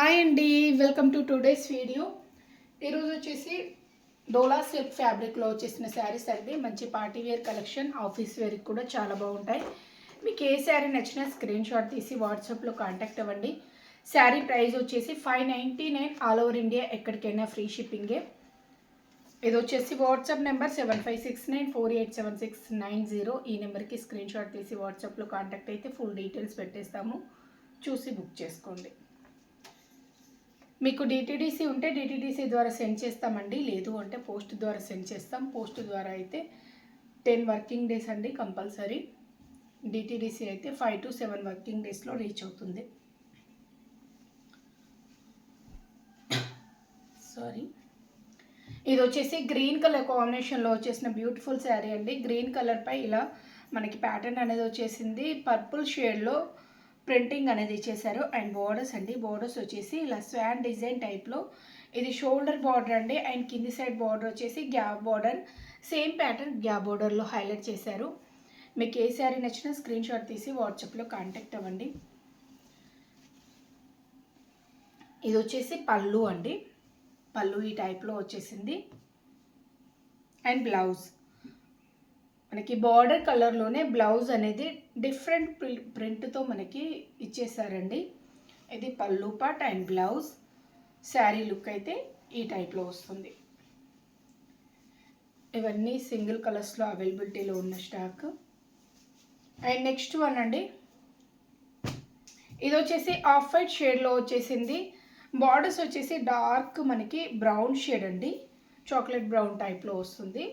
Hi అండి, welcome to today's video. ఈరోజు వచ్చేసి డోలా సిల్క్ ఫ్యాబ్రిక్లో వచ్చేసిన శారీస్ అండి. మంచి పార్టీ వేర్ కలెక్షన్, ఆఫీస్ వేర్కి కూడా చాలా బాగుంటాయి. మీకు ఏ శారీ నచ్చినా స్క్రీన్ షాట్ తీసి వాట్సాప్లో కాంటాక్ట్ అవ్వండి. శారీ ప్రైస్ వచ్చేసి 599 ఆల్ ఓవర్ ఇండియా, ఎక్కడికైనా ఫ్రీ షిప్పింగే. ఇది వచ్చేసి వాట్సాప్ నెంబర్ 7569487690. ఈ నెంబర్కి స్క్రీన్ షాట్ తీసి వాట్సాప్లో కాంటాక్ట్ అయితే ఫుల్ డీటెయిల్స్ పెట్టేస్తాము, చూసి బుక్ చేసుకోండి. మీకు డిటీడీసీ ఉంటే డిటీడీసీ ద్వారా సెండ్ చేస్తామండి, లేదు అంటే పోస్ట్ ద్వారా సెండ్ చేస్తాం. పోస్ట్ ద్వారా అయితే 10 వర్కింగ్ డేస్ అండి కంపల్సరీ. డిటీడీసీ అయితే 5 to 7 వర్కింగ్ డేస్లో రీచ్ అవుతుంది. సారీ, ఇది వచ్చేసి గ్రీన్ కలర్ కాంబినేషన్లో వచ్చేసిన బ్యూటిఫుల్ శారీ అండి. గ్రీన్ కలర్ పై ఇలా మనకి ప్యాటర్న్ అనేది వచ్చేసింది. పర్పుల్ షేడ్లో ప్రింటింగ్ అనేది ఇచ్చేసారు. అండ్ బోర్డర్స్ అండి, బోర్డర్స్ వచ్చేసి ఇలా స్వాన్ డిజైన్ టైప్లో. ఇది షోల్డర్ బార్డర్ అండి. అండ్ కింది సైడ్ బార్డర్ వచ్చేసి gap border, same pattern gap బార్డర్లో హైలైట్ చేశారు. మీకు ఏ శారీ నచ్చినా స్క్రీన్ షాట్ తీసి వాట్సాప్లో కాంటాక్ట్ అవ్వండి. ఇది వచ్చేసి పళ్ళు అండి, పళ్ళు ఈ టైప్లో వచ్చేసింది. అండ్ బ్లౌజ్ మనకి బార్డర్ కలర్లోనే బ్లౌజ్ అనేది డిఫరెంట్ ప్రింట్తో మనకి ఇచ్చేసారండి. ఇది పళ్ళు part and blouse. Sari look అయితే ఈ టైప్లో వస్తుంది. ఇవన్నీ సింగిల్ కలర్స్లో అవైలబిలిటీలో ఉన్న స్టాక్. అండ్ నెక్స్ట్ వన్ అండి, ఇది వచ్చేసి ఆఫ్ వైట్ షేడ్లో వచ్చేసింది. బార్డర్స్ వచ్చేసి డార్క్ మనకి బ్రౌన్ షేడ్ అండి, చాక్లెట్ బ్రౌన్ టైప్లో వస్తుంది.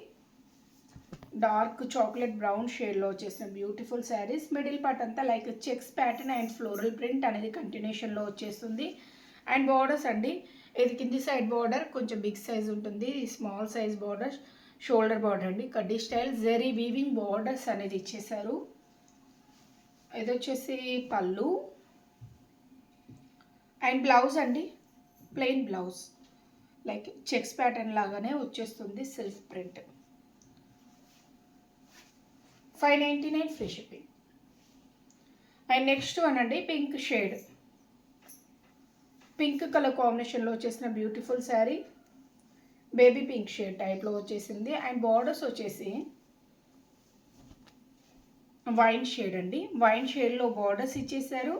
డార్క్ చాక్లెట్ బ్రౌన్ షేడ్లో వచ్చేసిన బ్యూటిఫుల్ శారీస్. మిడిల్ పార్ట్ అంతా like checks pattern and floral print అనేది కంటిన్యూషన్లో వచ్చేస్తుంది. అండ్ బార్డర్స్ అండి, ఇది కింది సైడ్ బార్డర్ కొంచెం బిగ్ సైజ్ ఉంటుంది, small size border shoulder border అండి. కడ్డీ స్టైల్ జెరీ వీవింగ్ బార్డర్స్ అనేది ఇచ్చేసారు. ఇది వచ్చేసి పళ్ళు అండ్ బ్లౌజ్ అండి, plain blouse like checks pattern లాగానే వచ్చేస్తుంది, self print. 599 free shipping. And next one అండి, పింక్ షేడ్, పింక్ కలర్ కాంబినేషన్లో వచ్చేసిన beautiful sari. Baby pink shade టైప్లో వచ్చేసింది. అండ్ బార్డర్స్ వచ్చేసి వైన్ షేడ్ అండి, వైన్ షేడ్లో బార్డర్స్ ఇచ్చేసారు.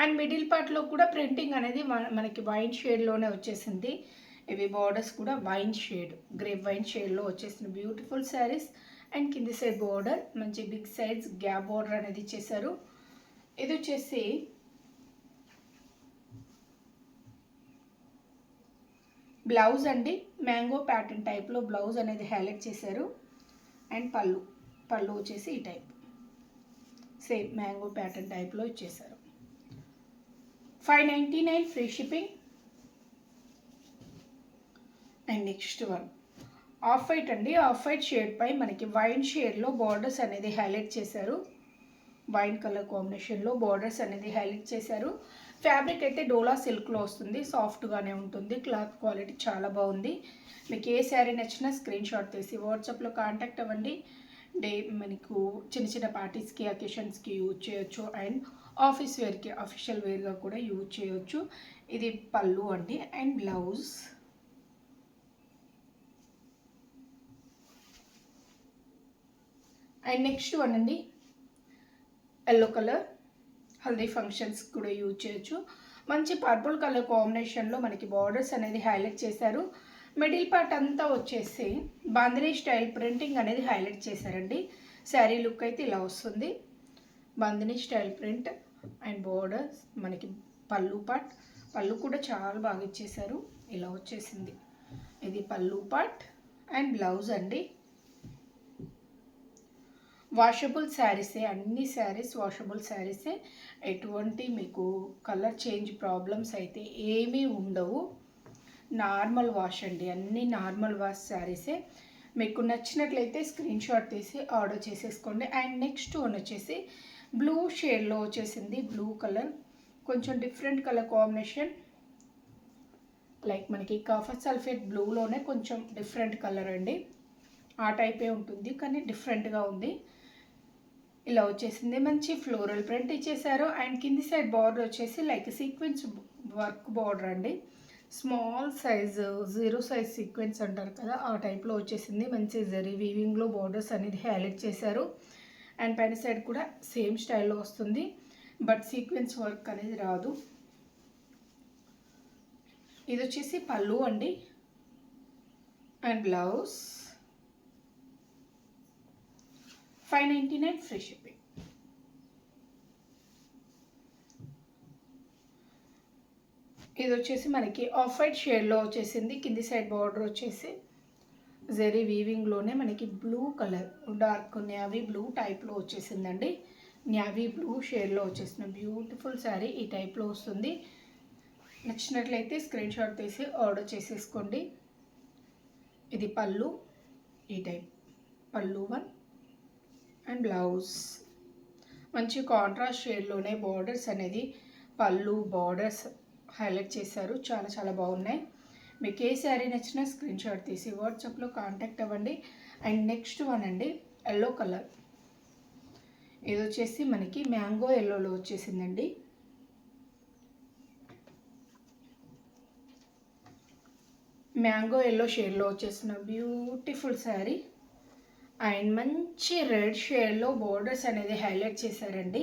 అండ్ మిడిల్ పార్ట్లో కూడా ప్రింటింగ్ అనేది మనకి వైన్ షేడ్లోనే వచ్చేసింది. ఇవి బార్డర్స్ కూడా వైన్ షేడ్, గ్రేప్ వైన్ షేడ్లో వచ్చేసిన బ్యూటిఫుల్ శారీస్. అండ్ కింది సైడ్ బార్డర్ మంచి బిగ్ సైజ్ గ్యాప్ బార్డర్ అనేది ఇచ్చేసారు. ఇది వచ్చేసి బ్లౌజ్ అండి, మ్యాంగో ప్యాటర్న్ టైప్లో బ్లౌజ్ అనేది హైలైట్ చేశారు. అండ్ పళ్ళు, పళ్ళు వచ్చేసి ఈ టైప్ సేమ్ మ్యాంగో ప్యాటర్న్ టైప్లో ఇచ్చేసారు. 599 free shipping. And next one off white అండి, ఆఫ్ వైట్ షేడ్ పై మనకి వైన్ షేడ్లో బార్డర్స్ అనేది హైలైట్ చేశారు. వైన్ కలర్ కాంబినేషన్లో బార్డర్స్ అనేది హైలైట్ చేశారు. ఫ్యాబ్రిక్ అయితే డోలా సిల్క్లో వస్తుంది, సాఫ్ట్గానే ఉంటుంది, క్లాత్ క్వాలిటీ చాలా బాగుంది. మీకు ఏ శారీ నచ్చినా స్క్రీన్ షాట్ తీసి వాట్సాప్లో కాంటాక్ట్ అవ్వండి. మనకు చిన్న చిన్న పార్టీస్కి, అకేషన్స్కి యూజ్ చేయొచ్చు. అండ్ ఆఫీస్ వేర్కి, అఫీషియల్ వేర్గా కూడా యూజ్ చేయొచ్చు. ఇది పళ్ళు అండి and blouse. And next one అండి, ఎల్లో కలర్, హల్దీ ఫంక్షన్స్ కూడా యూజ్ చేయొచ్చు. మంచి పర్పుల్ కలర్ కాంబినేషన్లో మనకి బార్డర్స్ అనేది హైలైట్ చేశారు. మిడిల్ పార్ట్ అంతా వచ్చేసి బాందినీ స్టైల్ ప్రింటింగ్ అనేది హైలైట్ చేశారండి. శారీ లుక్ అయితే ఇలా వస్తుంది, bandhani style print. And borders మనకి పళ్ళు పార్ట్, పళ్ళు కూడా చాలా బాగా ఇచ్చేసారు, ఇలా వచ్చేసింది. ఇది పళ్ళు పార్ట్ అండ్ బ్లౌజ్ అండి. వాషబుల్ శారీసే, అన్ని శారీస్ వాషబుల్ శారీసే. ఎటువంటి మీకు కలర్ చేంజ్ ప్రాబ్లమ్స్ అయితే ఏమీ ఉండవు. నార్మల్ వాష్ అండి, అన్నీ నార్మల్ వాష్ శారీసే. మీకు నచ్చినట్లయితే స్క్రీన్ షాట్ తీసి ఆర్డర్ చేసేసుకోండి. అండ్ నెక్స్ట్ వన్ వచ్చేసి బ్లూ షేడ్లో వచ్చేసింది. బ్లూ కలర్ కొంచెం డిఫరెంట్ కలర్ కాంబినేషన్, లైక్ మనకి కాఫర్ సల్ఫేట్ బ్లూలోనే కొంచెం డిఫరెంట్ కలర్ అండి. ఆ టైపే ఉంటుంది కానీ డిఫరెంట్గా ఉంది. ఇలా వచ్చేసింది. మంచి ఫ్లోరల్ ప్రింట్ ఇచ్చేసారు. అండ్ కింది సైడ్ బార్డర్ వచ్చేసి లైక్ సీక్వెన్స్ వర్క్ బార్డర్ అండి. స్మాల్ సైజు 0 సైజ్ సీక్వెన్స్ అంటారు కదా, ఆ టైప్లో వచ్చేసింది. మంచి జరీ వీవింగ్లో బార్డర్స్ అనేది హైలైట్ చేశారు. అండ్ పైన సైడ్ కూడా సేమ్ స్టైల్లో వస్తుంది, బట్ సీక్వెన్స్ వర్క్ అనేది రాదు. ఇది వచ్చేసి పళ్ళు అండి. And blouse 599 free shipping. ఇది వచ్చేసి మనకి ఆఫ్ వైట్ షేడ్లో వచ్చేసింది. కింది సైడ్ బార్డర్ వచ్చేసి జరీ వీవింగ్లోనే మనకి blue colour, dark navy blue టైప్లో వచ్చేసిందండి. నేవీ బ్లూ షేడ్లో వచ్చేసిన బ్యూటిఫుల్ శారీ ఈ టైప్లో వస్తుంది. నచ్చినట్లయితే స్క్రీన్ షాట్ తీసి ఆర్డర్ చేసేసుకోండి. ఇది పళ్ళు, ఈ టైప్ పళ్ళు 1. అండ్ బ్లౌజ్ మంచి కాంట్రాస్ట్ షేడ్లోనే బార్డర్స్ అనేది పళ్ళు బార్డర్స్ హైలైట్ చేశారు. చాలా చాలా బాగున్నాయి. మీకు ఏ శారీ నచ్చినా స్క్రీన్ షాట్ తీసి వాట్సాప్లో కాంటాక్ట్ అవ్వండి. అండ్ నెక్స్ట్ వన్ అండి, ఎల్లో కలర్. ఇది వచ్చేసి మనకి మ్యాంగో ఎల్లోలో వచ్చేసిందండి. మ్యాంగో ఎల్లో షేడ్లో వచ్చేసిన బ్యూటిఫుల్ శారీ. అండ్ మంచి రెడ్ షేడ్లో బోర్డర్స్ అనేది హైలైట్ చేశారండి.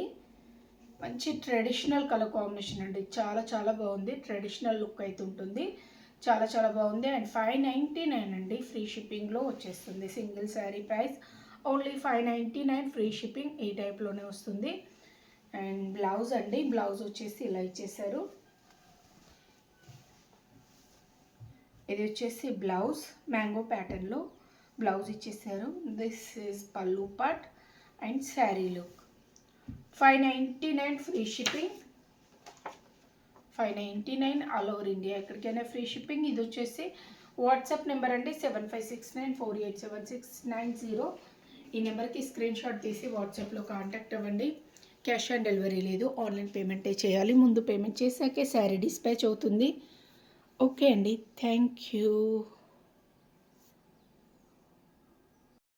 మంచి ట్రెడిషనల్ కలర్ కాంబినేషన్ అండి. చాలా చాలా బాగుంది. ట్రెడిషనల్ లుక్ అయితే ఉంటుంది. చాలా చాలా బాగుంది. అండ్ 599 అండి, ఫ్రీ షిప్పింగ్లో వచ్చేస్తుంది. Single sari price only 599, free shipping. ఈ టైప్లోనే వస్తుంది. అండ్ బ్లౌజ్ అండి, బ్లౌజ్ వచ్చేసి ఇలా ఇచ్చేసారు. ఇది వచ్చేసి బ్లౌజ్ మ్యాంగో ప్యాటర్న్లో బ్లౌజ్ ఇచ్చేసారు. దిస్ ఈజ్ పల్లు part and sari look. 599 free shipping. 599 all over India, ఎక్కడికైనా ఫ్రీ షిప్పింగ్. ఇది వచ్చేసి వాట్సాప్ నెంబర్ అండి, 7569487690. ఈ నెంబర్కి స్క్రీన్ షాట్ తీసి వాట్సాప్లో కాంటాక్ట్ అవ్వండి. క్యాష్ ఆన్ డెలివరీ లేదు, ఆన్లైన్ పేమెంటే చేయాలి. ముందు పేమెంట్ చేశాకే శారీ డిస్పాచ్ అవుతుంది. ఓకే అండి, థ్యాంక్ యూ.